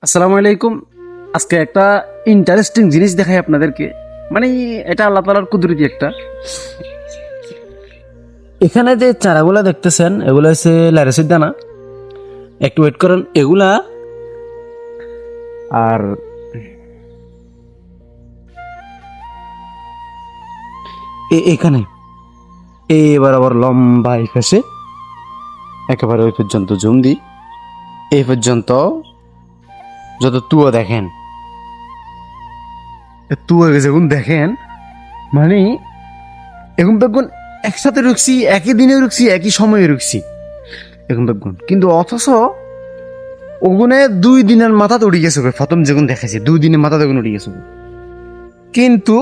আসসালামু আলাইকুম। আজকে একটা ইন্টারেস্টিং জিনিস দেখাই আপনাদেরকে। মানে এটা আল্লাহ তাআলার কুদরতি একটা। এখানে যে চারাগুলা দেখতেছেন এগুলো হচ্ছে ল্যারেসির দানা। একটু ওয়েট করেন এগুলা। আর এখানে এবার আবার লম্বা এই পাশে একেবারে ওই পর্যন্ত জুম দিই। এই পর্যন্ত যত তুয়ো দেখেন, তুয়ো যেগুন দেখেন, মানে এখন দেখুন একসাথে রুখছি, একই দিনে রুখছি, একই সময়ে রুখছি এখন দেখুন, কিন্তু অথচ ওগুনে 2 দিনের মাথাতে উড়ে গেছে। প্রথম যেগুন দেখাইছে 2 দিনের মাথা দেখুন উড়ে গেছে, কিন্তু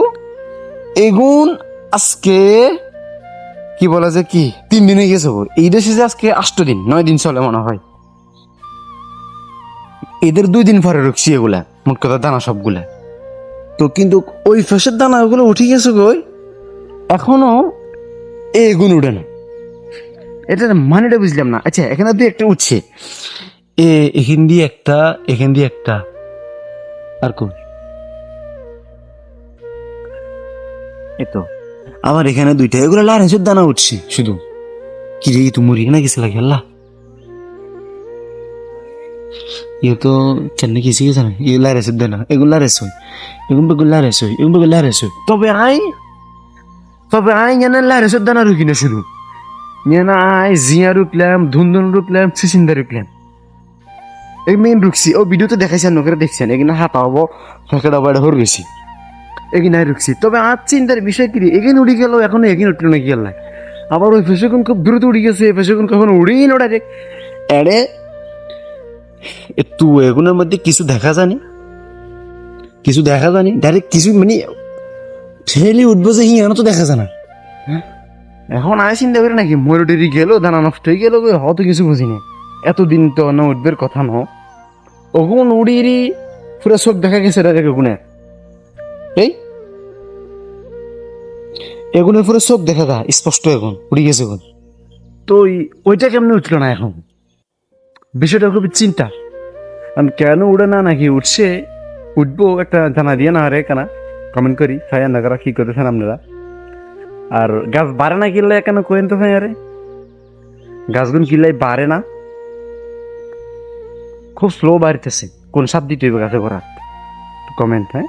এগুন আজকে কি বলা যায় কি 3 দিন হয়ে গেছে। এই দেশে যে আজকে 8 দিন 9 দিন চলে মনে হয়, এদের 2 দিন পরে রুখছি এগুলা, মোট কথা দানা সবগুলা। তো কিন্তু ওই ফেসের দানা ওগুলো উঠে গেছে গই, এখনো এগুন উঠে না। এটার মানেটা বুঝলাম না। আচ্ছা, এখানে দুই একটা উঠছে, এখান দিয়ে একটা, এখান দিয়ে একটা, আর কোন এতো আবার এখানে দুইটা, এগুলো লারেন্সের দানা উঠছে শুধু। কি রে, তো মরি না গেছে লাগে আল্লাহ। ইয়ে তো চেন্নাই গেছে গেছে না, ইয়ে লারেন্সের দানা, এগুলো লারেন্স হয়, এগুলো বেগুলো লারেন্স হয়, এগুলো বেগুলো লারেন্স হয়। তবে আই জানেন লারেন্সের দানা রুকি না শুধু, না আই জিয়া রুকলাম, ধুনধুন রুকলাম, সিসিন্দা রুকলাম। এই মেইন রুকছি ও ভিডিওতে দেখাইছেন, নকরে দেখছেন এখানে হাতা হবো হাঁকড়া বাইরে হর গেছি, এগিনাই রুকছি। তবে আর চিন্তার বিষয় কি, এগিন উড়ি গেল, এখন এগিন উঠলো না গেল। আবার ওই ফেসুকুন খুব দ্রুত উড়ি গেছে, ফেসুকুন কখন উড়েই না ডাইরেক্ট। এড়ে একটু এগুলোর মধ্যে কিছু দেখা জানি, কিছু দেখা জানি ডাইরেক্ট কিছু, মানে ঠেলি উঠবো যে হিয়ানো তো দেখা যায় না। এখন আয় চিন্তা করি নাকি ময়ূরটি গেল, দানা নষ্ট হয়ে গেল, হয়তো কিছু বুঝিনি। এতদিন তো না উঠবের কথা ন, ওগুন উড়িরি পুরো চোখ দেখা গেছে ডাইরেক্ট ওগুনে। এই এগুনের পুরো চোখ দেখা গা স্পষ্ট, এখন উড়ি গেছে এখন। তো ওইটা কেমনে উঠলো না এখন, বিষয়টা খুবই চিন্তা। কারণ কেন উড়ে না, নাকি উঠছে, উঠবো একটা জানা দিয়ে না আরে কেনা কমেন্ট করি ভাই, আপনারা কি করতেছেন আপনারা। আর গাছ বাড়ে না কিনলে কেন কোয়েন তো ভাই, আরে গাছগুন কিনলে বাড়ে না, খুব স্লো বাড়তেছে, কোন সাপ দিতে হইবে গাছে করার, কমেন্ট। হ্যাঁ।